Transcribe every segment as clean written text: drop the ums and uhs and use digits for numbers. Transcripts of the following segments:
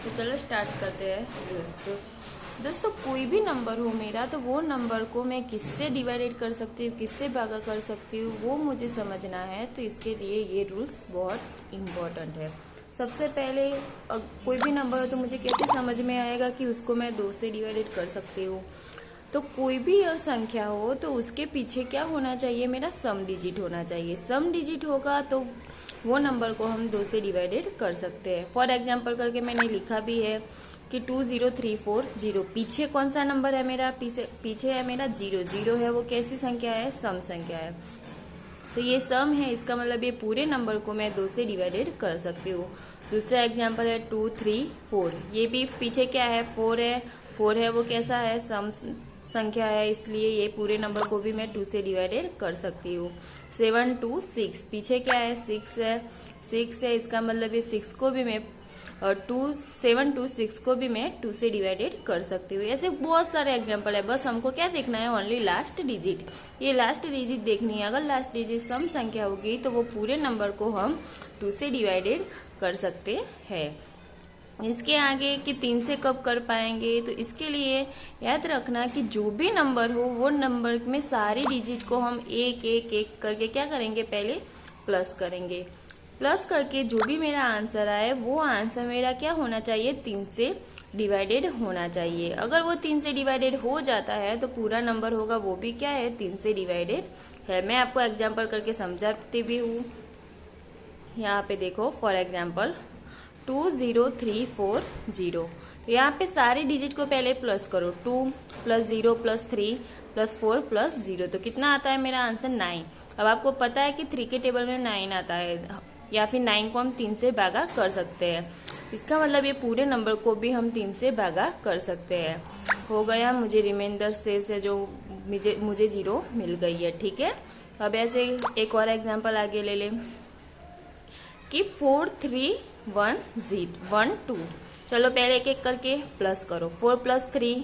तो चलो स्टार्ट करते हैं दोस्तों कोई भी नंबर हो मेरा तो वो नंबर को मैं किससे डिवाइडेड कर सकती हूँ, किससे भागा कर सकती हूँ, वो मुझे समझना है। तो इसके लिए ये रूल्स बहुत इम्पोर्टेंट है। सबसे पहले कोई भी नंबर हो तो मुझे कैसे समझ में आएगा कि उसको मैं 2 से डिवाइडेड कर सकती हूँ। तो कोई भी संख्या हो तो उसके पीछे क्या होना चाहिए, मेरा सम डिजिट होना चाहिए। सम डिजिट होगा तो वो नंबर को हम 2 से डिवाइडेड कर सकते हैं। फॉर एग्जांपल करके मैंने लिखा भी है कि 20340। पीछे कौन सा नंबर है मेरा, पीछे है मेरा 0 है। वो कैसी संख्या है, सम संख्या है। तो ये सम है, इसका मतलब ये पूरे नंबर को मैं 2 से डिवाइडेड कर सकती हूँ। दूसरा एग्जांपल है 234। ये भी पीछे क्या है, 4 है। वो कैसा है, सम संख्या है, इसलिए ये पूरे नंबर को भी मैं 2 से डिवाइडेड कर सकती हूँ। 726। पीछे क्या है, 6 है। इसका मतलब ये 6 को भी मैं 726 को भी मैं 2 से डिवाइडेड कर सकती हूँ। ऐसे बहुत सारे एग्जांपल है, बस हमको क्या देखना है, ओनली लास्ट डिजिट। ये लास्ट डिजिट देखनी है। अगर लास्ट डिजिट सम संख्या होगी तो वो पूरे नंबर को हम 2 से डिवाइडेड कर सकते हैं। इसके आगे कि 3 से कब कर पाएंगे, तो इसके लिए याद रखना कि जो भी नंबर हो वो नंबर में सारी डिजिट को हम एक एक एक करके क्या करेंगे, पहले प्लस करेंगे। प्लस करके जो भी मेरा आंसर आए वो आंसर मेरा क्या होना चाहिए, 3 से डिवाइडेड होना चाहिए। अगर वो 3 से डिवाइडेड हो जाता है तो पूरा नंबर होगा वो भी क्या है, 3 से डिवाइडेड है। मैं आपको एग्जाम्पल करके समझाती भी हूँ। यहाँ पे देखो, फॉर एग्जाम्पल 20340। तो यहाँ पे सारी डिजिट को पहले प्लस करो। 2 + 0 + 3 + 4 + 0। तो कितना आता है मेरा आंसर, 9। अब आपको पता है कि 3 के टेबल में 9 आता है, या फिर 9 को हम 3 से भागा कर सकते हैं। इसका मतलब ये पूरे नंबर को भी हम 3 से भागा कर सकते हैं। हो गया, मुझे रिमाइंडर से जो मुझे 0 मिल गई है। ठीक है, अब ऐसे एक और एग्जाम्पल आगे ले लें कि 431012। चलो पहले एक एक करके प्लस करो। 4 + 3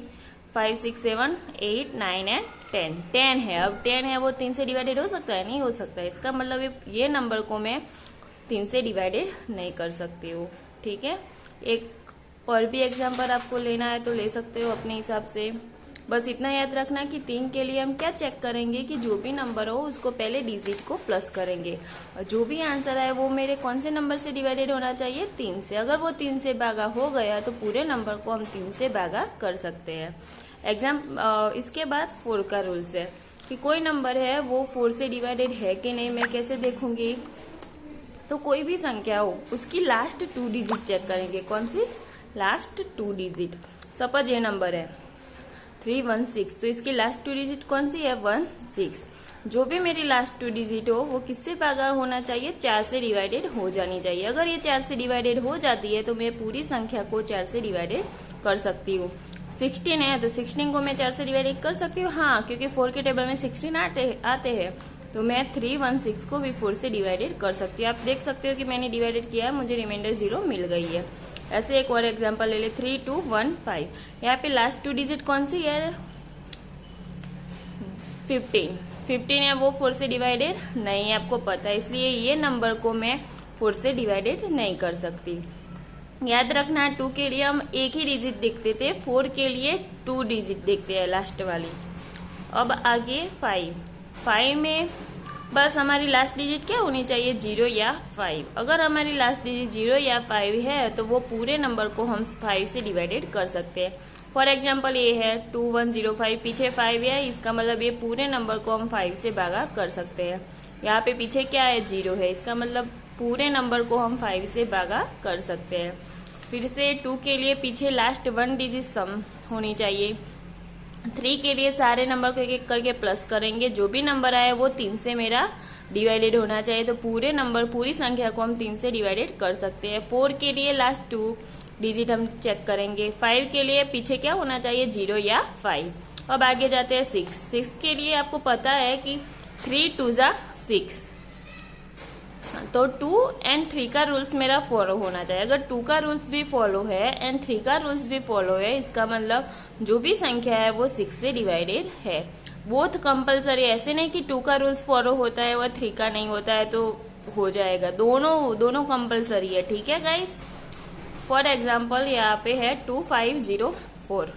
5 6 7 8 9 एंड 10। 10 है, अब 10 है वो 3 से डिवाइडेड हो सकता है, नहीं हो सकता है। इसका मतलब ये नंबर को मैं 3 से डिवाइडेड नहीं कर सकती हूँ। ठीक है, एक और भी एग्जाम्पल आपको लेना है तो ले सकते हो अपने हिसाब से। बस इतना याद रखना कि 3 के लिए हम क्या चेक करेंगे कि जो भी नंबर हो उसको पहले डिजिट को प्लस करेंगे, और जो भी आंसर आए वो मेरे कौन से नंबर से डिवाइडेड होना चाहिए, 3 से। अगर वो 3 से भागा हो गया तो पूरे नंबर को हम 3 से भागा कर सकते हैं। इसके बाद 4 का रूल्स है कि कोई नंबर है वो 4 से डिवाइडेड है कि नहीं, मैं कैसे देखूंगी। तो कोई भी संख्या हो उसकी लास्ट 2 डिजिट चेक करेंगे। कौन सी, लास्ट 2 डिजिट। सपोज ये नंबर है 316, तो इसकी लास्ट 2 डिजिट कौन सी है, 16। जो भी मेरी लास्ट 2 डिजिट हो वो किससे भागा होना चाहिए, 4 से डिवाइडेड हो जानी चाहिए। अगर ये 4 से डिवाइडेड हो जाती है तो मैं पूरी संख्या को 4 से डिवाइडेड कर सकती हूँ। 16 है तो 16 को मैं 4 से डिवाइडेड कर सकती हूँ, हाँ, क्योंकि 4 के टेबल में 16 आते हैं। तो मैं 316 को भी 4 से डिवाइडेड कर सकती हूँ। आप देख सकते हो कि मैंने डिवाइडेड किया है, मुझे रिमाइंडर 0 मिल गई है। ऐसे एक और एग्जांपल ले ले, 3215। यहाँ पे लास्ट 2 डिजिट कौन सी है, 15 है, वो 4 से डिवाइडेड नहीं है, आपको पता है। इसलिए ये नंबर को मैं 4 से डिवाइडेड नहीं कर सकती। याद रखना, 2 के लिए हम एक ही डिजिट देखते थे, 4 के लिए 2 डिजिट देखते हैं, लास्ट वाली। अब आगे 5 में बस हमारी लास्ट डिजिट क्या होनी चाहिए, 0 या 5। अगर हमारी लास्ट डिजिट 0 या 5 है तो वो पूरे नंबर को हम 5 से डिवाइडेड कर सकते हैं। फॉर एग्जांपल ये है 2105, पीछे 5 है, इसका मतलब ये पूरे नंबर को हम 5 से भागा कर सकते हैं। यहाँ पे पीछे क्या है, 0 है, इसका मतलब पूरे नंबर को हम 5 से भागा कर सकते हैं। फिर से 2 के लिए पीछे लास्ट 1 डिजिट सम होनी चाहिए। 3 के लिए सारे नंबर को एक एक करके प्लस करेंगे। जो भी नंबर आए वो 3 से मेरा डिवाइडेड होना चाहिए, तो पूरे नंबर, पूरी संख्या को हम 3 से डिवाइडेड कर सकते हैं। 4 के लिए लास्ट 2 डिजिट हम चेक करेंगे। 5 के लिए पीछे क्या होना चाहिए, 0 या 5। अब आगे जाते हैं 6 के लिए आपको पता है कि 3 2 जा 6, तो 2 और 3 का रूल्स मेरा फॉलो होना चाहिए। अगर 2 का रूल्स भी फॉलो है एंड 3 का रूल्स भी फॉलो है, इसका मतलब जो भी संख्या है वो 6 से डिवाइडेड है। बोथ कंपलसरी, ऐसे नहीं कि 2 का रूल्स फॉलो होता है और 3 का नहीं होता है तो हो जाएगा। दोनों कंपलसरी है। ठीक है गाइस, फॉर एग्जाम्पल यहाँ पे है 2504।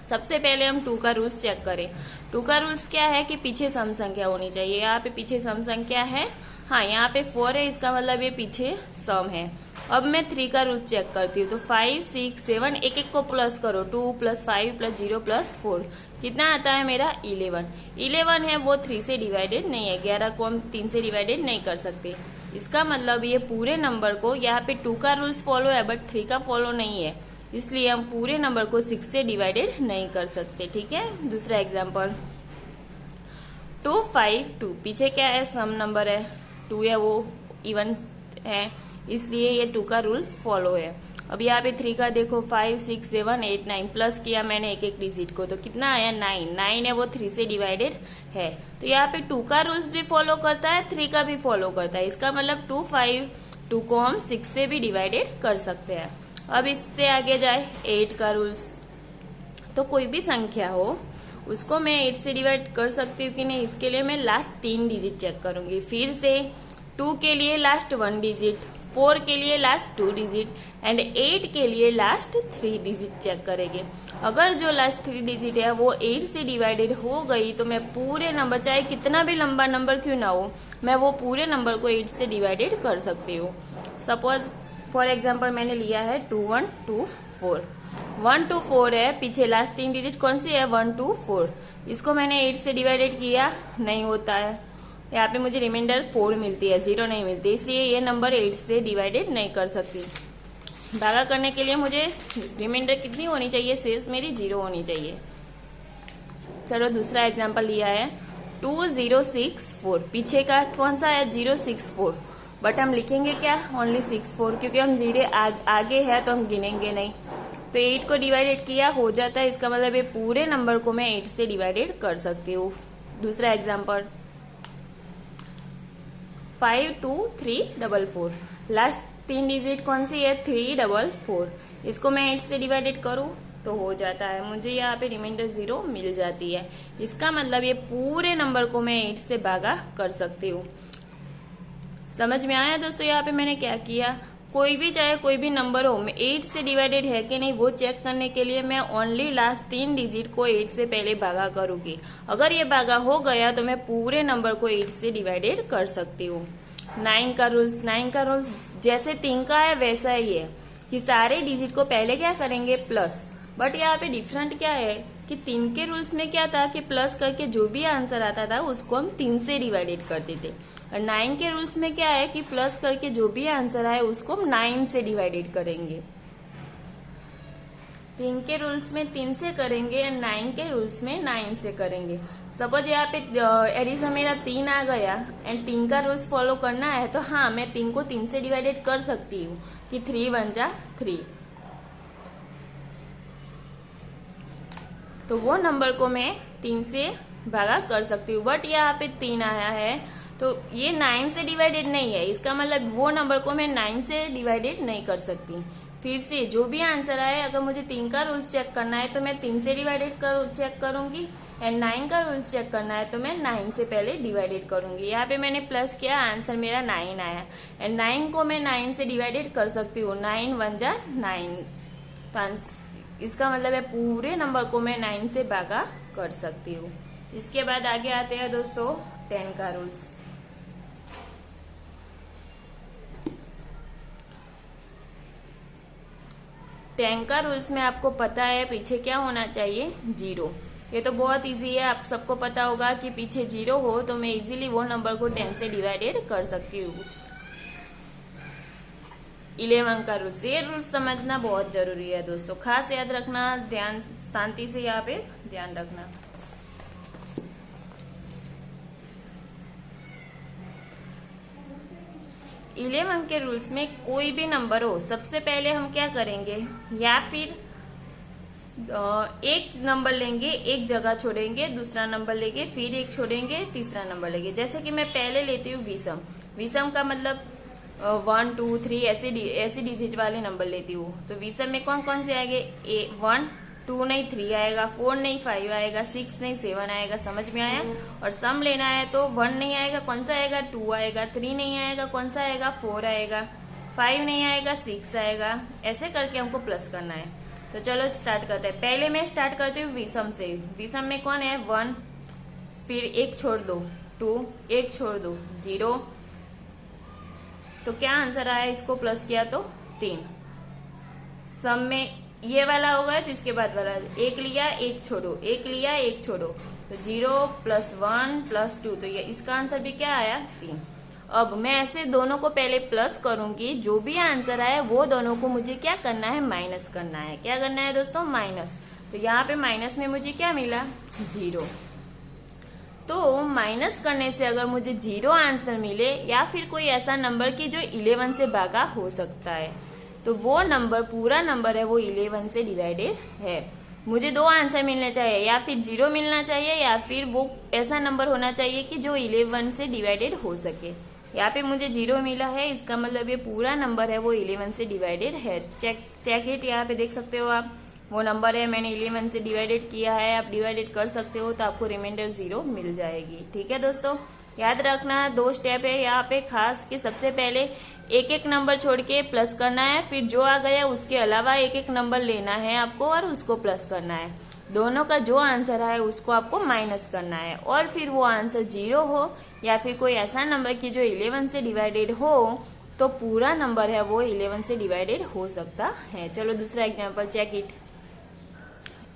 सबसे पहले हम 2 का रूल्स चेक करें। 2 का रूल्स क्या है कि पीछे सम संख्या होनी चाहिए। यहाँ पे पीछे सम संख्या है, हाँ यहाँ पे 4 है, इसका मतलब ये पीछे सम है। अब मैं 3 का रूल चेक करती हूँ। तो 5, 6, 7 एक एक को प्लस करो, 2 + 5 + 0 + 4 कितना आता है मेरा 11। 11 है वो 3 से डिवाइडेड नहीं है, 11 को हम 3 से डिवाइडेड नहीं कर सकते। इसका मतलब ये पूरे नंबर को, यहाँ पे 2 का रूल्स फॉलो है बट 3 का फॉलो नहीं है, इसलिए हम पूरे नंबर को 6 से डिवाइडेड नहीं कर सकते। ठीक है, दूसरा एग्जाम्पल 2, 5, 2 पीछे क्या है, सम नंबर है, 2 है वो इवन है, इसलिए ये 2 का रूल्स फॉलो है। अब यहाँ पे 3 का देखो, 5, 6, 7, 8, 9 प्लस किया मैंने एक एक डिजिट को, तो कितना आया 9। 9 है वो 3 से डिवाइडेड है, तो यहाँ पे 2 का रूल्स भी फॉलो करता है, 3 का भी फॉलो करता है। इसका मतलब 2, 5, 2 को हम 6 से भी डिवाइडेड कर सकते हैं। अब इससे आगे जाए 8 का रूल्स। तो कोई भी संख्या हो उसको मैं 8 से डिवाइड कर सकती हूँ कि नहीं, इसके लिए मैं लास्ट 3 डिजिट चेक करूंगी। फिर से 2 के लिए लास्ट 1 डिजिट, 4 के लिए लास्ट 2 डिजिट एंड 8 के लिए लास्ट 3 डिजिट चेक करेंगे। अगर जो लास्ट 3 डिजिट है वो 8 से डिवाइडेड हो गई तो मैं पूरे नंबर, चाहे कितना भी लंबा नंबर क्यों ना हो, मैं वो पूरे नंबर को 8 से डिवाइडेड कर सकती हूँ। सपोज फॉर एग्जाम्पल मैंने लिया है 2, 1, 2, 4। 1, 2, 4 है, पीछे लास्ट 3 डिजिट कौन सी है 1, 2, 4। इसको मैंने 8 से डिवाइडेड किया, नहीं होता है, यहाँ पे मुझे रिमाइंडर 4 मिलती है, 0 नहीं मिलती, इसलिए ये नंबर 8 से डिवाइडेड नहीं कर सकती। भागा करने के लिए मुझे रिमाइंडर कितनी होनी चाहिए, शेष मेरी 0 होनी चाहिए। चलो दूसरा एग्जांपल लिया है 2064। पीछे का कौन सा है 064, बट हम लिखेंगे क्या ओनली 64, क्योंकि हम 0 आगे है तो हम गिनेंगे नहीं। तो 8 को डिवाइडेड किया हो जाता है, इसका मतलब ये पूरे नंबर को मैं 8 से डिवाइडेड कर सकती हूँ। दूसरा एग्जाम्पल 5, 2, 3, 4 4। लास्ट 3 डिजिट कौन सी है 3, 4 4। इसको मैं 8 से डिवाइडेड करूँ तो हो जाता है, मुझे यहाँ पे रिमाइंडर 0 मिल जाती है। इसका मतलब ये पूरे नंबर को मैं 8 से भागा कर सकती हूँ। समझ में आया दोस्तों, यहाँ पे मैंने क्या किया, कोई भी चाहे कोई भी नंबर हो, मैं 8 से डिवाइडेड है कि नहीं वो चेक करने के लिए मैं ओनली लास्ट 3 डिजिट को 8 से पहले भागा करूंगी। अगर ये भागा हो गया तो मैं पूरे नंबर को 8 से डिवाइडेड कर सकती हूँ। 9 का रूल्स, 9 का रूल्स जैसे 3 का है वैसा ही है कि सारे डिजिट को पहले क्या करेंगे प्लस, बट यहाँ पे डिफरेंट क्या है कि 3 के रूल्स में क्या था कि प्लस करके जो भी आंसर आता था उसको हम 3 से डिवाइडेड करते थे, और 9 के रूल्स में क्या है कि प्लस करके जो भी आंसर आए उसको हम 9 से डिवाइडेड करेंगे। 3 के रूल्स में 3 से करेंगे एंड 9 के रूल्स में 9 से करेंगे। सपोज यहाँ पे एडिशन मेरा 3 आ गया एंड 3 का रूल्स फॉलो करना है तो हाँ मैं 3 को 3 से डिवाइडेड कर सकती हूँ कि 3 1 जा 3, तो वो नंबर को मैं 3 से भागा कर सकती हूँ। बट यहाँ पे 3 आया है तो ये 9 से डिवाइडेड नहीं है, इसका मतलब वो नंबर को मैं 9 से डिवाइडेड नहीं कर सकती। फिर से जो भी आंसर आए, अगर मुझे 3 का रूल्स चेक करना है तो मैं 3 से डिवाइडेड चेक करूंगी, एंड 9 का रूल्स चेक करना है तो मैं 9 से पहले डिवाइडेड करूंगी। यहाँ पे मैंने प्लस किया, आंसर मेरा 9 आया, एंड 9 को मैं 9 से डिवाइडेड कर सकती हूँ, 9 1 जा 9, तो इसका मतलब है पूरे नंबर को मैं 9 से भागा कर सकती हूँ। इसके बाद आगे आते हैं दोस्तों 10 का रूल्स। टेन का रूल्स में आपको पता है पीछे क्या होना चाहिए 0। ये तो बहुत इजी है, आप सबको पता होगा कि पीछे 0 हो तो मैं इजीली वो नंबर को 10 से डिवाइडेड कर सकती हूँ। 11 का रूल्स, ये रूल्स समझना बहुत जरूरी है दोस्तों, खास याद रखना, ध्यान शांति से यहाँ पे ध्यान रखना। इलेवन के रूल्स में कोई भी नंबर हो, सबसे पहले हम क्या करेंगे, या फिर एक नंबर लेंगे, एक जगह छोड़ेंगे, दूसरा नंबर लेंगे, फिर एक छोड़ेंगे, तीसरा नंबर लेंगे। जैसे कि मैं पहले लेती हूँ विषम, विषम का मतलब 1 2 3 ऐसे डिजिट वाले नंबर लेती हूँ। तो विषम में कौन कौन से आएंगे, 1 2 नहीं 3 आएगा, 4 नहीं 5 आएगा, 6 नहीं 7 आएगा। समझ में आया। और सम लेना है तो 1 नहीं आएगा, कौन सा आएगा 2 आएगा, 3 नहीं आएगा, कौन सा आएगा 4 आएगा, 5 नहीं आएगा 6 आएगा, ऐसे करके हमको प्लस करना है। तो चलो स्टार्ट करते हैं। पहले मैं स्टार्ट करती हूँ विषम से। विषम में कौन है 1, फिर 1 छोड़ दो 2, 1 छोड़ दो 0, तो क्या आंसर आया, इसको प्लस किया तो 3। सम में ये वाला होगा तो इसके बाद वाला 1 लिया 1 छोड़ो, 1 लिया 1 छोड़ो, तो 0 + 1 + 2, तो ये इसका आंसर भी क्या आया 3। अब मैं ऐसे दोनों को पहले प्लस करूंगी, जो भी आंसर आए वो दोनों को मुझे क्या करना है, माइनस करना है। क्या करना है दोस्तों, माइनस। तो यहाँ पे माइनस में मुझे क्या मिला 0। तो माइनस करने से अगर मुझे 0 आंसर मिले या फिर कोई ऐसा नंबर की जो 11 से भागा हो सकता है, तो वो नंबर पूरा नंबर है वो 11 से डिवाइडेड है। मुझे 2 आंसर मिलने चाहिए, या फिर 0 मिलना चाहिए या फिर वो ऐसा नंबर होना चाहिए कि जो 11 से डिवाइडेड हो सके। यहाँ पे मुझे 0 मिला है, इसका मतलब ये पूरा नंबर है वो 11 से डिवाइडेड है। चेक इट, यहाँ पे देख सकते हो आप, वो नंबर है, मैंने 11 से डिवाइडेड किया है। आप डिवाइडेड कर सकते हो तो आपको रिमाइंडर 0 मिल जाएगी। ठीक है दोस्तों, याद रखना 2 स्टेप है यहाँ पे खास, कि सबसे पहले एक एक नंबर छोड़ के प्लस करना है, फिर जो आ गया उसके अलावा एक एक नंबर लेना है आपको और उसको प्लस करना है। दोनों का जो आंसर है उसको आपको माइनस करना है, और फिर वो आंसर 0 हो या फिर कोई ऐसा नंबर की जो 11 से डिवाइडेड हो, तो पूरा नंबर है वो 11 से डिवाइडेड हो सकता है। चलो दूसरा एग्जाम्पल चेक इट।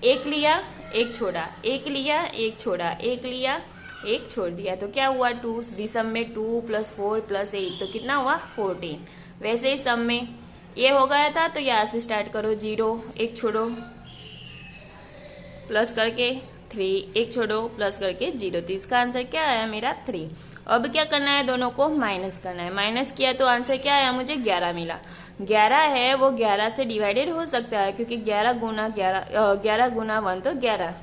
1 लिया 1 छोड़ा, 1 लिया 1 छोड़ा, 1 लिया 1 छोड़ दिया, तो क्या हुआ 2। विषम में 2 + 4 + 8, तो कितना हुआ 14। वैसे ही सम में ये हो गया था, तो यहाँ से स्टार्ट करो 0 1 छोड़ो प्लस करके 3, 1 छोड़ो प्लस करके 0, तो इसका आंसर क्या आया मेरा 3। अब क्या करना है, दोनों को माइनस करना है। माइनस किया तो आंसर क्या आया, मुझे 11 मिला। 11 है वो 11 से डिवाइडेड हो सकता है, क्योंकि 11 गुना 1 तो 11।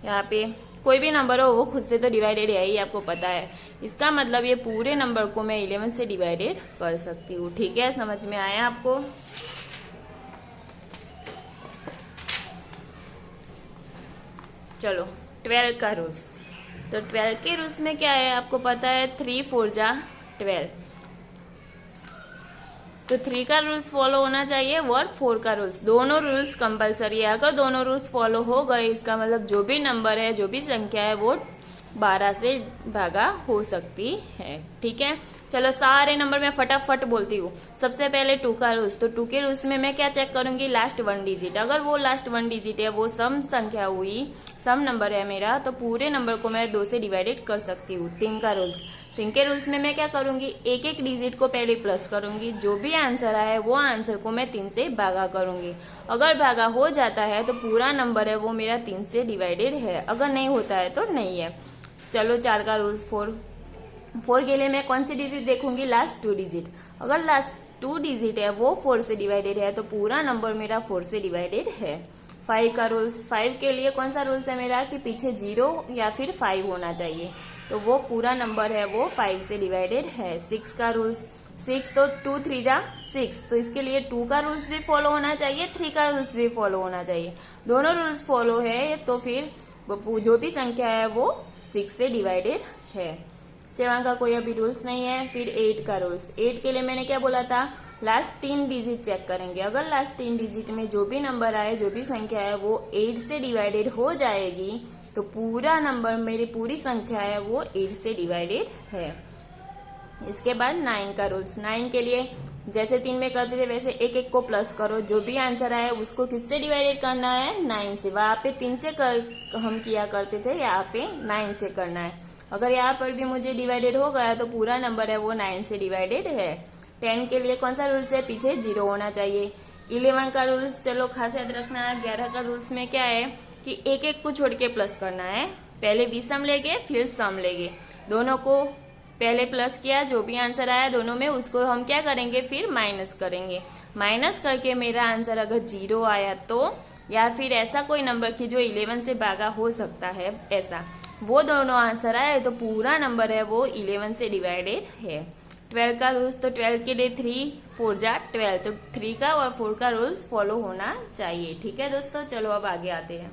यहाँ पे कोई भी नंबर हो वो खुद से तो डिवाइडेड है ही, आपको पता है। इसका मतलब ये पूरे नंबर को मैं 11 से डिवाइडेड कर सकती हूँ। ठीक है, समझ में आया आपको। चलो 12 का रूल्स। तो 12 के रूल्स में क्या है आपको पता है, 3 4 जा 12, तो 3 का रूल्स फॉलो होना चाहिए और 4 का रूल्स, दोनों रूल्स कंपलसरी है। अगर दोनों रूल्स फॉलो हो गए, इसका मतलब जो भी नंबर है, जो भी संख्या है वो 12 से भागा हो सकती है। ठीक है, चलो सारे नंबर मैं फटाफट बोलती हूँ। सबसे पहले 2 का रूल्स। तो 2 के रूल्स में मैं क्या चेक करूंगी, लास्ट 1 डिजिट। अगर वो लास्ट 1 डिजिट है, वो सम संख्या हुई, सम नंबर है मेरा, तो पूरे नंबर को मैं 2 से डिवाइडेड कर सकती हूँ। 3 का रूल्स। 3 के रूल्स में मैं क्या करूंगी, एक एक डिजिट को पहले प्लस करूंगी, जो भी आंसर आए वो आंसर को मैं 3 से भागा करूंगी। अगर भागा हो जाता है तो पूरा नंबर है वो मेरा 3 से डिवाइडेड है, अगर नहीं होता है तो नहीं है। चलो 4 का रूल्स। 4 के लिए मैं कौन सी डिजिट देखूंगी, लास्ट 2 डिजिट। अगर लास्ट 2 डिजिट है वो 4 से डिवाइडेड है, तो पूरा नंबर मेरा 4 से डिवाइडेड है। 5 का रूल्स। 5 के लिए कौन सा रूल्स है मेरा, कि पीछे 0 या फिर 5 होना चाहिए, तो वो पूरा नंबर है वो 5 से डिवाइडेड है। 6 का रूल्स। 6 तो 2 3 जा 6, तो इसके लिए 2 का रूल्स भी फॉलो होना चाहिए, 3 का रूल्स भी फॉलो होना चाहिए। दोनों रूल्स फॉलो है तो फिर जो भी संख्या है वो 6 से डिवाइडेड है। 7 का कोई अभी रूल्स नहीं है। फिर 8 का रूल्स। 8 के लिए मैंने क्या बोला था, लास्ट 3 डिजिट चेक करेंगे। अगर लास्ट 3 डिजिट में जो भी नंबर आए, जो भी संख्या है वो 8 से डिवाइडेड हो जाएगी, तो पूरा नंबर, मेरी पूरी संख्या है वो 8 से डिवाइडेड है। इसके बाद 9 का रूल्स। 9 के लिए जैसे 3 में करते थे वैसे एक एक को प्लस करो, जो भी आंसर आए उसको किससे डिवाइडेड करना है, 9 से। वहां पे 3 से हम किया करते थे, यहाँ पे 9 से करना है। अगर यहाँ पर भी मुझे डिवाइडेड हो गया तो पूरा नंबर है वो 9 से डिवाइडेड है। 10 के लिए कौन सा रूल्स है, पीछे 0 होना चाहिए। 11 का रूल्स, चलो खास याद रखना है। 11 का रूल्स में क्या है कि एक एक को छोड़ के प्लस करना है। पहले विषम लेंगे फिर सम लेंगे, दोनों को पहले प्लस किया, जो भी आंसर आया दोनों में उसको हम क्या करेंगे, फिर माइनस करेंगे। माइनस करके मेरा आंसर अगर 0 आया तो, या फिर ऐसा कोई नंबर की जो 11 से भागा हो सकता है, ऐसा वो दोनों आंसर आए तो पूरा नंबर है वो 11 से डिवाइडेड है। 12 का रूल्स। तो 12 के लिए 3 4 जा 12, तो 3 का और 4 का रूल्स फॉलो होना चाहिए। ठीक है दोस्तों, चलो अब आगे आते हैं।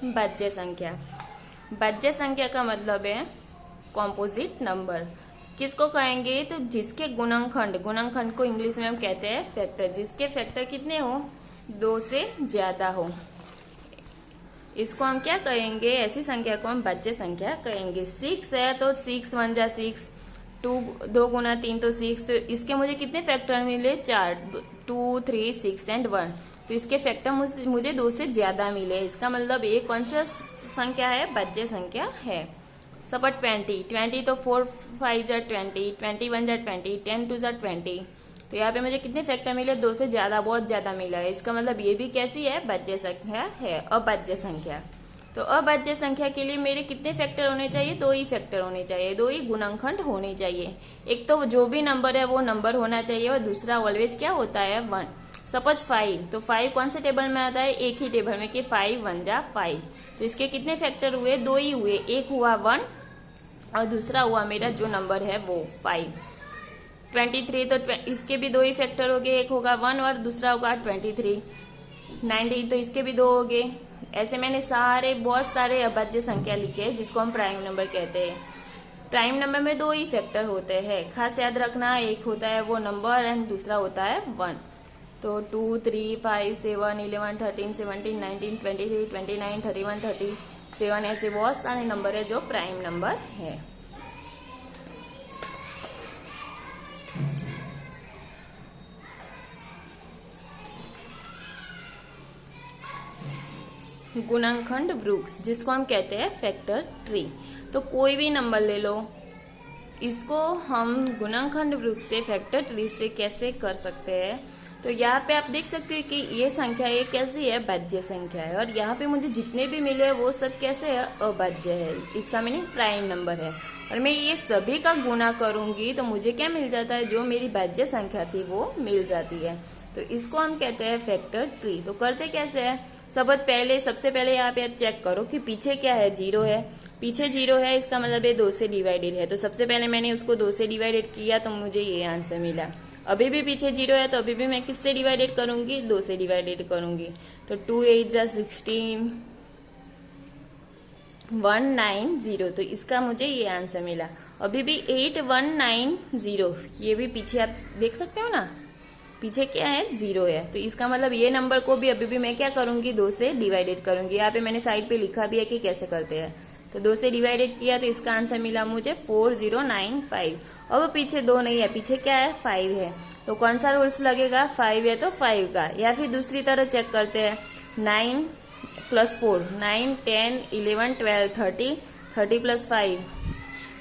भाज्य संख्या। भाज्य संख्या का मतलब है कॉम्पोजिट नंबर। किसको कहेंगे? तो जिसके गुणनखंड को इंग्लिश में हम कहते हैं फैक्टर, जिसके फैक्टर कितने हो? 2 से ज्यादा हो, इसको हम क्या कहेंगे? ऐसी संख्या को हम भाज्य संख्या कहेंगे। 6 है तो 6 1 जा 6, 2 गुना 3 तो 6, तो इसके मुझे कितने फैक्टर मिले? 4, 2 3 6 एंड 1, तो इसके फैक्टर मुझे 2 से ज्यादा मिले। इसका मतलब ये कौन सा संख्या है? भाज्य संख्या है। सपोज 20 तो 4 5 जा 20, 21 जा 20, 10 2 जा 20, तो यहाँ पे मुझे कितने फैक्टर मिले? 2 से ज्यादा, बहुत ज्यादा मिला है। इसका मतलब ये भी कैसी है? भाज्य संख्या है, अभाज्य संख्या। तो अभाज्य संख्या के लिए मेरे कितने फैक्टर होने चाहिए? 2 ही फैक्टर होने चाहिए, 2 ही गुणनखंड होने चाहिए। एक तो जो भी नंबर है वो नंबर होना चाहिए, और दूसरा ऑलवेज क्या होता है? 1। सपोज 5, तो 5 कौन से टेबल में आता है? एक ही टेबल में, कि 5 1 जा 5, तो इसके कितने फैक्टर हुए? 2 ही हुए, एक हुआ 1 और दूसरा हुआ मेरा जो नंबर है वो 5। 23 तो इसके भी 2 ही फैक्टर हो गए, एक होगा 1 और दूसरा होगा 23। 90 तो इसके भी 2 हो गए। ऐसे मैंने बहुत सारे अभाज्य संख्या लिखे हैं जिसको हम प्राइम नंबर कहते हैं। प्राइम नंबर में 2 ही फैक्टर होते हैं, खास याद रखना। एक होता है वो नंबर एंड दूसरा होता है 1। तो 2 3 5 7 11 13 17 19 23 29 31 37, ऐसे बहुत सारे नंबर है जो प्राइम नंबर है। गुणनखंड वृक्ष, जिसको हम कहते हैं फैक्टर ट्री। तो कोई भी नंबर ले लो, इसको हम गुणनखंड वृक्ष से, फैक्टर ट्री से कैसे कर सकते हैं? तो यहाँ पे आप देख सकते हो कि ये संख्या ये कैसी है? भाज्य संख्या है, और यहाँ पे मुझे जितने भी मिले वो सब कैसे है? अभाज्य है। इसका मीनिंग प्राइम नंबर है, और मैं ये सभी का गुणा करूंगी तो मुझे क्या मिल जाता है? जो मेरी भाज्य संख्या थी वो मिल जाती है। तो इसको हम कहते हैं फैक्टर ट्री। तो करते कैसे है? सबसे पहले यहाँ पे आप चेक करो कि पीछे क्या है? 0 है। पीछे 0 है, इसका मतलब ये 2 से डिवाइडेड है। तो सबसे पहले मैंने उसको 2 से डिवाइडेड किया तो मुझे ये आंसर मिला। अभी भी पीछे 0 है, तो अभी भी मैं किससे डिवाइडेड करूंगी? 2 से डिवाइडेड करूंगी। तो 2 8 जा 16, 190, तो इसका मुझे ये आंसर मिला। अभी भी 8190, ये भी पीछे आप देख सकते हो ना, पीछे क्या है? 0 है। तो इसका मतलब ये नंबर को भी अभी भी मैं क्या करूंगी? 2 से डिवाइडेड करूंगी। यहाँ पे मैंने साइड पे लिखा भी है कि कैसे करते हैं। तो 2 से डिवाइडेड किया तो इसका आंसर मिला मुझे 4095। अब पीछे 2 नहीं है, पीछे क्या है? 5 है। तो कौन सा रूल्स लगेगा? 5 है तो 5 का। या फिर दूसरी तरह चेक करते हैं, 9 + 4, 9 10 11 12 30, 30 + 5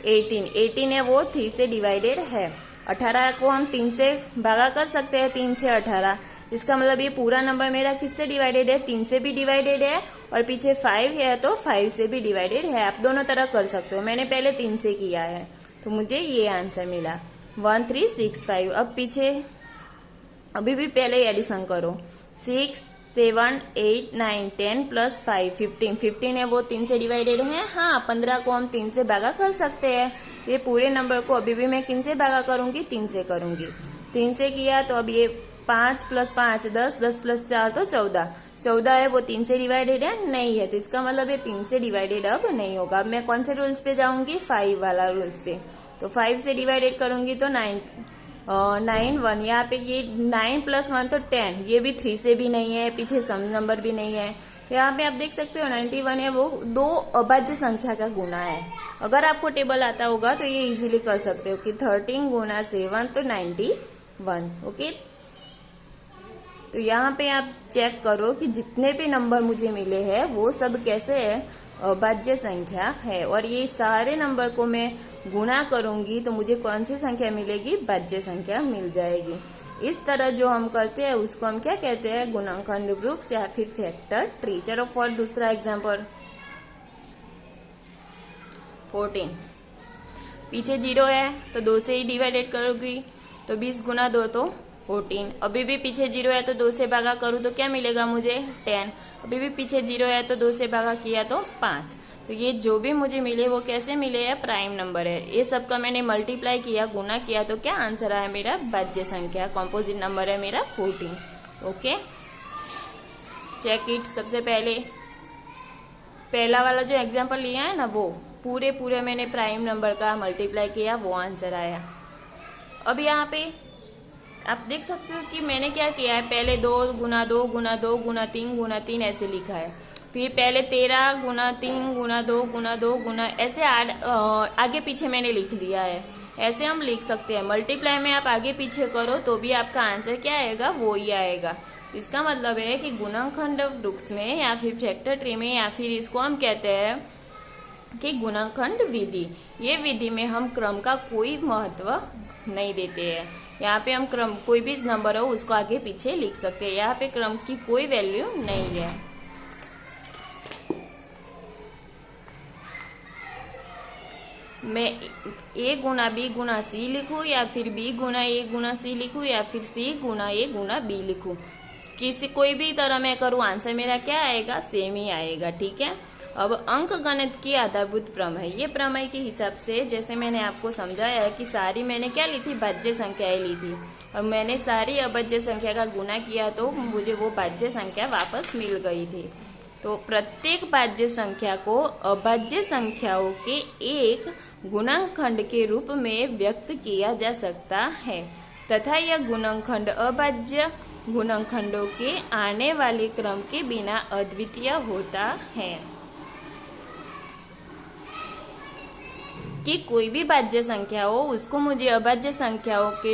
18, 18 है वो 3 से डिवाइडेड है। 18 को हम 3 से भागा कर सकते हैं, 3 से 18। इसका मतलब ये पूरा नंबर मेरा किससे डिवाइडेड है? 3 से भी डिवाइडेड है, और पीछे 5 है तो 5 से भी डिवाइडेड है। आप दोनों तरह कर सकते हो, मैंने पहले 3 से किया है तो मुझे ये आंसर मिला 1365। अब पीछे अभी भी पहले एडिशन करो, 6 7 8 9 10 + 5 15, 15 है वो 3 से डिवाइडेड है। हाँ, 15 को हम 3 से भागा कर सकते हैं। ये पूरे नंबर को अभी भी मैं किन से भागा करूंगी? 3 से करूंगी। 3 से किया तो अब ये 5 + 5 10, 10 + 4 तो 14, 14 है वो 3 से डिवाइडेड है? नहीं है। तो इसका मतलब ये 3 से डिवाइडेड अब नहीं होगा। अब मैं कौन से रूल्स पे जाऊंगी? 5 वाला रूल्स पे। तो 5 से डिवाइडेड करूंगी तो 9 1, यहाँ पे ये 9 + 1 तो 10, ये भी 3 से भी नहीं है, पीछे सम नंबर भी नहीं है। तो यहाँ पे आप देख सकते हो 91 है वो 2 अभाज्य संख्या का गुना है। अगर आपको टेबल आता होगा तो ये इजीली कर सकते हो कि 13 × 7 तो 91। ओके, तो यहाँ पे आप चेक करो कि जितने भी नंबर मुझे मिले हैं वो सब कैसे है? अभाज्य संख्या है। और ये सारे नंबर को मैं गुणा करूंगी तो मुझे कौन सी संख्या मिलेगी? भाज्य संख्या मिल जाएगी। इस तरह जो हम करते हैं उसको हम क्या कहते हैं? गुणनखंड वृक्ष या फिर फैक्टर ट्री। चलो फॉर दूसरा एग्जांपल, 14, पीछे 0 है तो 2 से ही डिवाइडेड करोगी, तो 20 × 2 तो 14। अभी भी पीछे 0 है तो 2 से भागा करूँ तो क्या मिलेगा मुझे? 10। अभी भी पीछे 0 है तो 2 से भागा किया तो 5। तो ये जो भी मुझे मिले वो कैसे मिले हैं? प्राइम नंबर है। ये सब का मैंने मल्टीप्लाई किया, गुना किया, तो क्या आंसर आया मेरा? भाज्य संख्या, कॉम्पोजिट नंबर है मेरा 14। Okay, check it. सबसे पहले पहला वाला जो एग्जाम्पल लिया है ना, वो पूरे पूरे मैंने प्राइम नंबर का मल्टीप्लाई किया, वो आंसर आया। अब यहाँ पे आप देख सकते हो कि मैंने क्या किया है, पहले 2 गुना 2 गुना 2 गुना 3 गुना 3 ऐसे लिखा है, फिर पहले 13 गुना 3 गुना 2 गुना 2 गुना ऐसे आगे पीछे मैंने लिख दिया है। ऐसे हम लिख सकते हैं। मल्टीप्लाई में आप आगे पीछे करो तो भी आपका आंसर क्या आएगा, वो ही आएगा। इसका मतलब है कि गुणनखंड वृक्ष में या फिर फैक्टर ट्री में, या फिर इसको हम कहते हैं कि गुणनखंड विधि, ये विधि में हम क्रम का कोई महत्व नहीं देते हैं। यहाँ पे हम क्रम कोई भी नंबर हो उसको आगे पीछे लिख सकते हैं, यहाँ पे क्रम की कोई वैल्यू नहीं है। मैं ए गुना बी गुना सी लिखूं, या फिर बी गुना ए गुना सी लिखूं, या फिर सी गुना ए गुना बी लिखूं, किसी कोई भी तरह मैं करूं, आंसर मेरा क्या आएगा, सेम ही आएगा। ठीक है। अब अंक गणित की आधारभूत प्रमेय, ये प्रमेय के हिसाब से जैसे मैंने आपको समझाया है कि सारी मैंने क्या ली थी, भाज्य संख्याएं ली थी, और मैंने सारी अभाज्य संख्या का गुना किया तो मुझे वो भाज्य संख्या वापस मिल गई थी। तो प्रत्येक भाज्य संख्या को अभाज्य संख्याओं के एक गुणनखंड के रूप में व्यक्त किया जा सकता है, तथा यह गुणनखंड अभाज्य गुणनखंडों के आने वाले क्रम के बिना अद्वितीय होता है। कि कोई भी भाज्य संख्या हो उसको मुझे अभाज्य संख्याओं के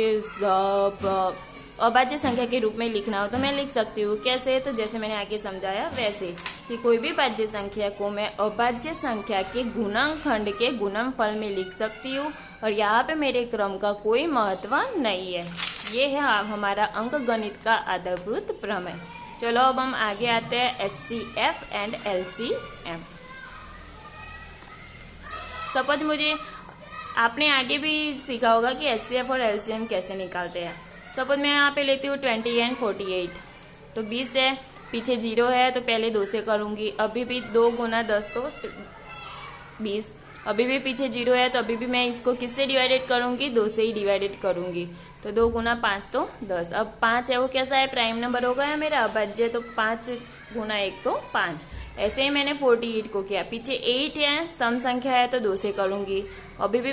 अभाज्य संख्या के रूप में लिखना हो तो मैं लिख सकती हूँ। कैसे? तो जैसे मैंने आगे समझाया वैसे, कि कोई भी भाज्य संख्या को मैं अभाज्य संख्या के गुणनखंड के गुणनफल में लिख सकती हूँ, और यहाँ पे मेरे क्रम का कोई महत्व नहीं है। ये है हमारा अंक गणित का आधारभूत प्रमेय। चलो अब हम आगे आते हैं HCF एंड LCM। सपोज मुझे, आपने आगे भी सीखा होगा कि HCF और LCM कैसे निकालते हैं। सपोज मैं यहाँ पे लेती हूँ 20 एंड 48, तो 20 है, पीछे 0 है तो पहले 2 से करूँगी। अभी भी 2 गुना 10 तो 20, अभी भी पीछे 0 है तो अभी भी मैं इसको किससे डिवाइडेड करूँगी, 2 से ही डिवाइडेड करूँगी। तो 2 गुना 5 तो 10। अब 5 है वो कैसा है, प्राइम नंबर होगा या मेरा अभाज्य, तो 5 गुना 1 तो 5। ऐसे ही मैंने 48 को किया, पीछे 8 है सम संख्या है तो 2 से करूँगी। अभी भी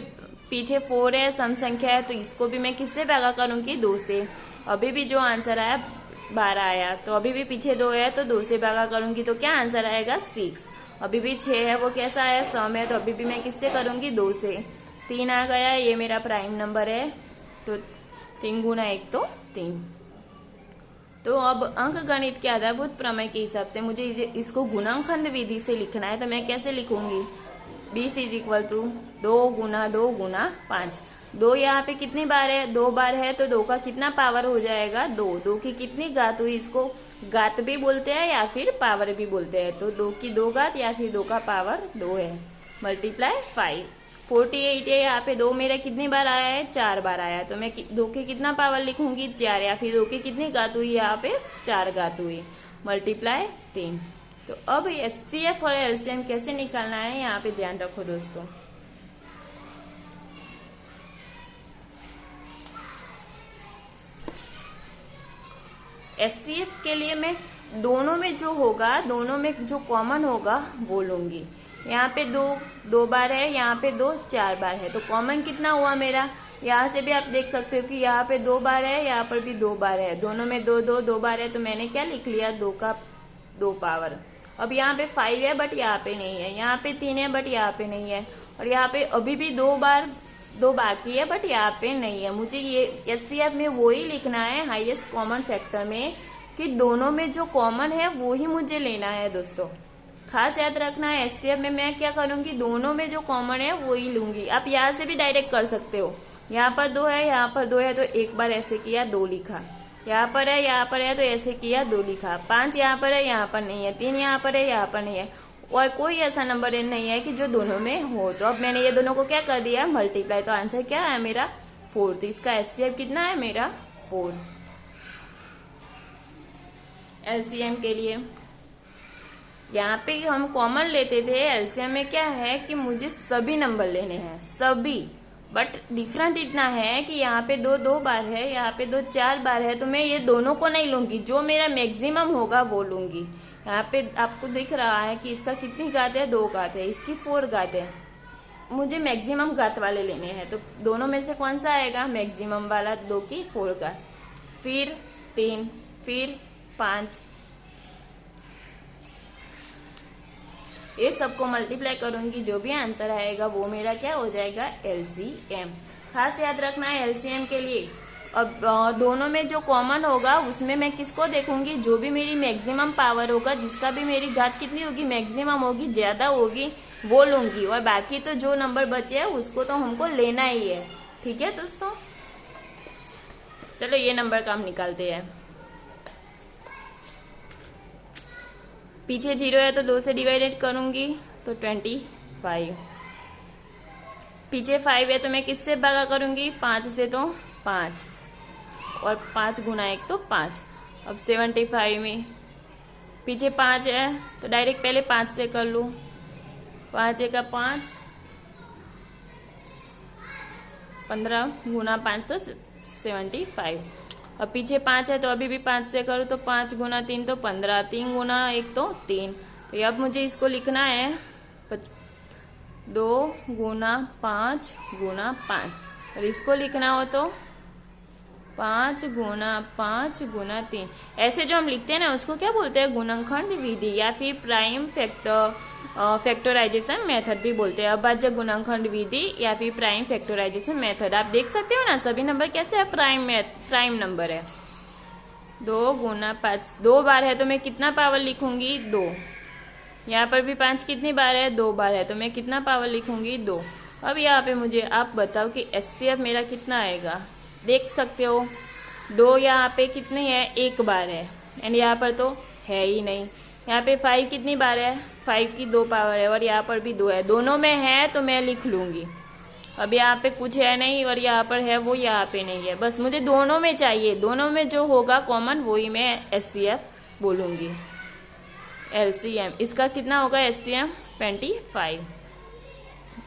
पीछे 4 है सम संख्या है तो इसको भी मैं किससे भागा करूँगी, 2 से। अभी भी जो आंसर आया 12 आया, तो अभी भी पीछे 2 है तो 2 से भागा करूँगी, तो क्या आंसर आएगा, 6। अभी भी 6 है वो कैसा आया, सम है, तो अभी भी मैं किससे करूँगी, 2 से। 3 आ गया, ये मेरा प्राइम नंबर है, तो 3 गुना 1 तो 3। तो अब अंक गणित के आधारभूत प्रमेय के हिसाब से मुझे इसको गुणनखंड विधि से लिखना है, तो मैं कैसे लिखूंगी, 20 = 2 गुना 2 गुना 5। 2 यहाँ पे कितनी बार है, 2 बार है, तो 2 का कितना पावर हो जाएगा, 2। 2 की कितनी घात हुई, इसको घात भी बोलते हैं या फिर पावर भी बोलते हैं, तो 2 की 2 घात या फिर 2 का पावर 2 है, मल्टीप्लाई 5। 48 है, यहाँ पे 2 मेरा कितनी बार आया है, 4 बार आया, तो मैं 2 के कितना पावर लिखूंगी, 4, या फिर 2 की कितनी घात हुई, यहाँ पे 4 घात हुई, मल्टीप्लाई 3। तो अब HCF और LCM कैसे निकालना है, यहाँ पे ध्यान रखो दोस्तों। HCF के लिए मैं दोनों में जो होगा, दोनों में जो कॉमन होगा वो लूंगी। यहाँ पे 2 बार है, यहाँ पे 2 4 बार है, तो कॉमन कितना हुआ मेरा, यहाँ से भी आप देख सकते हो कि यहाँ पे 2 बार है, यहाँ पर भी 2 बार है, दोनों में 2 बार है, तो मैंने क्या लिख लिया, 2 का 2 पावर। अब यहाँ पे 5 है बट यहाँ पे नहीं है, यहाँ पे 3 है बट यहाँ पे नहीं है, और यहाँ पे अभी भी 2 बाकी है बट यहाँ पे नहीं है। मुझे ये HCF में वो ही लिखना है हाईएस्ट कॉमन फैक्टर में, कि दोनों में जो कॉमन है वो ही मुझे लेना है दोस्तों। खास याद रखना है, HCF में मैं क्या करूंगी, दोनों में जो कॉमन है वो ही लूंगी। आप यहाँ से भी डायरेक्ट कर सकते हो, यहाँ पर 2 है, यहाँ पर 2 है, तो एक बार ऐसे किया, 2 लिखा, यहाँ पर है, यहाँ पर है, तो ऐसे किया, 2 लिखा। 5 यहाँ पर है, यहाँ पर नहीं है, 3 यहाँ पर है, यहाँ पर नहीं है, और कोई ऐसा नंबर नहीं है कि जो दोनों में हो। तो अब मैंने ये दोनों को क्या कर दिया, मल्टीप्लाई, तो आंसर क्या है मेरा, 4। तो इसका HCF कितना है मेरा, 4। LCM के लिए यहाँ पे हम कॉमन लेते थे, LCM में क्या है कि मुझे सभी नंबर लेने हैं, सभी, बट डिफरेंट इतना है कि यहाँ पे 2 बार है, यहाँ पे 2 4 बार है, तो मैं ये दोनों को नहीं लूंगी, जो मेरा मैक्सिमम होगा वो लूंगी। यहाँ पे आपको दिख रहा है कि इसका कितनी घात है, 2 घात है, इसकी 4 घात है। मुझे मैक्सिमम घात वाले लेने हैं, तो दोनों में से कौन सा आएगा, मैक्सिमम वाला, 2 की 4 घात, फिर 3, फिर 5। ये सबको मल्टीप्लाई करूंगी, जो भी आंसर आएगा वो मेरा क्या हो जाएगा, एलसीएम। खास याद रखना है एलसीएम के लिए। अब दोनों में जो कॉमन होगा उसमें मैं किसको देखूंगी, जो भी मेरी मैक्सिमम पावर होगा, जिसका भी मेरी घात कितनी होगी, मैक्सिमम होगी, ज्यादा होगी, वो लूंगी। और बाकी तो जो नंबर बचे है उसको तो हमको लेना ही है। ठीक है दोस्तों, चलो ये नंबर का हम निकालते हैं। पीछे 0 है तो 2 से डिवाइडेड करूंगी तो 25। पीछे 5 है तो मैं किससे भागा करूंगी, 5 से, तो 5, और 5 गुना 1 तो 5। अब 75 में पीछे 5 है तो डायरेक्ट पहले 5 से कर लूँ, 5 का 5, 15 गुना 5 तो 75। अब पीछे 5 है तो अभी भी 5 से करूँ तो 5 गुना 3 तो 15, 3 गुना 1 तो 3। तो अब मुझे इसको लिखना है 2 गुना 5 गुना 5, और इसको लिखना हो तो 5 गुना 5 गुना 3। ऐसे जो हम लिखते हैं ना उसको क्या बोलते हैं, गुणनखंड विधि, या फिर प्राइम फैक्टराइजेशन मेथड भी बोलते हैं। अभाज्य गुणनखंड विधि या फिर प्राइम फैक्टराइजेशन मेथड। आप देख सकते हो ना सभी नंबर कैसे है, प्राइम नंबर है। 2 गुना 5 2 बार है तो मैं कितना पावर लिखूंगी, 2। यहाँ पर भी 5 कितनी बार है, 2 बार है, तो मैं कितना पावर लिखूंगी, 2। अब यहाँ पे मुझे आप बताओ कि एचसीएफ मेरा कितना आएगा। देख सकते हो 2 यहाँ पे कितनी है, 1 बार है, एंड यहाँ पर तो है ही नहीं। यहाँ पे 5 कितनी बार है, 5 की 2 पावर है, और यहाँ पर भी 2 है। दोनों में है तो मैं लिख लूंगी। अब यहाँ पे कुछ है नहीं और यहाँ पर है, वो यहाँ पे नहीं है, बस मुझे दोनों में चाहिए। दोनों में जो होगा कॉमन वही मैं एचसीएफ बोलूंगी। एलसीएम इसका कितना होगा, एचसीएम 25।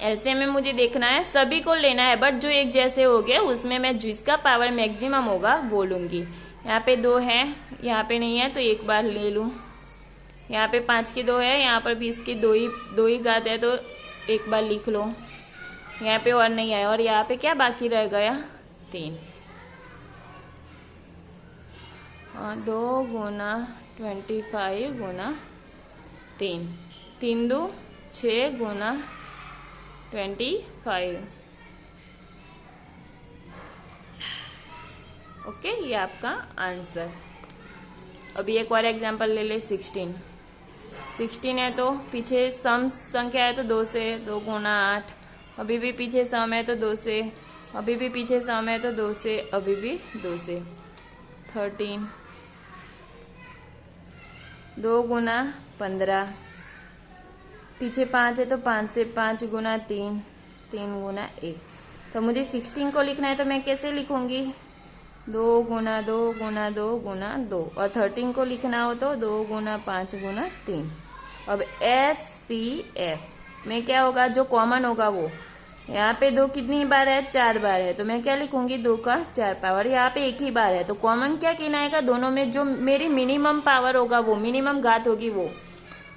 एलसीएम में मुझे देखना है, सभी को लेना है, बट जो एक जैसे हो गए उसमें मैं जिसका पावर मैक्सिमम होगा वो लूंगी। यहाँ पे 2 है, यहाँ पे नहीं है तो 1 बार ले लूँ। यहाँ पे 5 की 2 है, यहाँ पर भी इसकी 2 ही घात है तो 1 बार लिख लो। यहाँ पे और नहीं है, और यहाँ पे क्या बाकी रह गया, 3। 2 गुना 25 गुना 3, 3 2 6 गुना 25। ओके, ये आपका आंसर। अभी एक और एग्जांपल ले ले। 16 है तो पीछे सम संख्या है तो 2 से, 2 गुना 8, अभी भी पीछे सम है तो 2 से, अभी भी पीछे सम है तो 2 से, अभी भी 2 से। 13, 2 गुना 15, पीछे 5 है तो 5 से, 5 गुना 3, 3 गुना 1। तो मुझे 16 को लिखना है तो मैं कैसे लिखूंगी, 2 गुना 2 गुना 2 गुना 2, और 13 को लिखना हो तो 2 गुना 5 गुना 3। अब एचसीएफ में क्या होगा, जो कॉमन होगा वो, यहाँ पे 2 कितनी बार है, 4 बार है, तो मैं क्या लिखूंगी, 2 का 4 पावर। यहाँ पे 1 ही बार है तो कॉमन क्या कहलाएगा, दोनों में जो मेरी मिनिमम पावर होगा वो, मिनिमम घात होगी वो।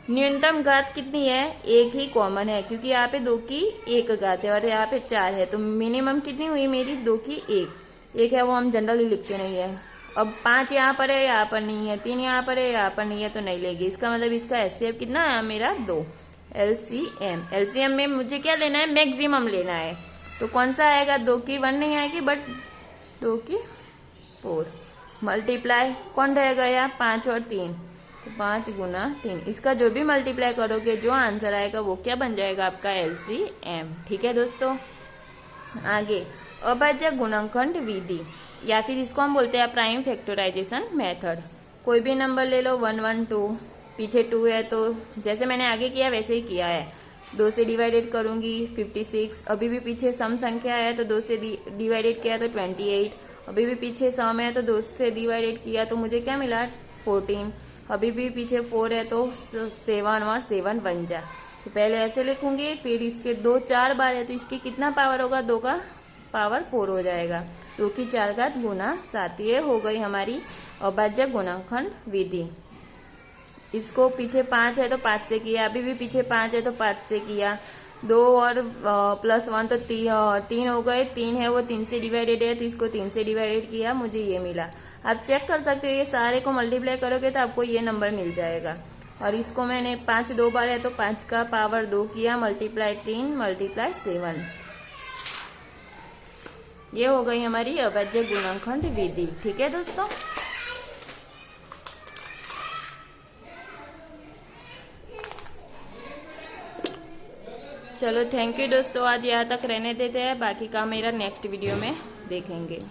न्यूनतम घात कितनी है, 1 ही कॉमन है, क्योंकि यहाँ पे 2 की 1 घात है और यहाँ पे 4 है, तो मिनिमम कितनी हुई मेरी, 2 की 1 है, वो हम जनरली लिखते नहीं है। अब 5 यहाँ पर है, यहाँ पर नहीं है, 3 यहाँ पर है, यहाँ पर नहीं है, तो नहीं लेगी। इसका मतलब इसका एचसीएफ कितना है मेरा, 2। एलसीएम में मुझे क्या लेना है, मैक्सिमम लेना है, तो कौन सा आएगा, 2 की 1 नहीं आएगी, बट 2 की 4। मल्टीप्लाई कौन रह गया, 5 और 3, तो 5 गुना 3। इसका जो भी मल्टीप्लाई करोगे जो आंसर आएगा वो क्या बन जाएगा, आपका एलसीएम। ठीक है दोस्तों, आगे अभाज्य गुणनखंड विधि, या फिर इसको हम बोलते हैं प्राइम फैक्टराइजेशन मेथड। कोई भी नंबर ले लो, 1 1 2, पीछे 2 है तो जैसे मैंने आगे किया वैसे ही किया है। 2 से डिवाइडेड करूंगी 56, अभी भी पीछे सम संख्या है तो 2 से डिवाइडेड किया तो 28, अभी भी पीछे सम है तो 2 से डिवाइडेड किया तो मुझे क्या मिला, 14, अभी भी पीछे 4 है तो 7 और 7 बन जा। तो पहले ऐसे लिखूंगी, फिर इसके 2 4 बार है तो इसकी कितना पावर होगा, 2 का पावर 4 हो जाएगा, 2 की 4 घात गुना 7। ये हो गई हमारी अभाज्य गुणनखंड विधि। इसको पीछे 5 है तो 5 से किया, अभी भी पीछे 5 है तो 5 से किया, 2 और +1 तो 3 हो गए, 3 है वो 3 से डिवाइडेड है तो इसको 3 से डिवाइडेड किया, मुझे ये मिला। आप चेक कर सकते हो, ये सारे को मल्टीप्लाई करोगे तो आपको ये नंबर मिल जाएगा। और इसको मैंने 5 2 बार है तो 5 का पावर 2 किया, मल्टीप्लाई 3 मल्टीप्लाई 7। ये हो गई हमारी अभाज्य गुणनखंड विधि। ठीक है दोस्तों, चलो थैंक यू दोस्तों, आज यहाँ तक रहने देते हैं, बाकी का मेरा नेक्स्ट वीडियो में देखेंगे।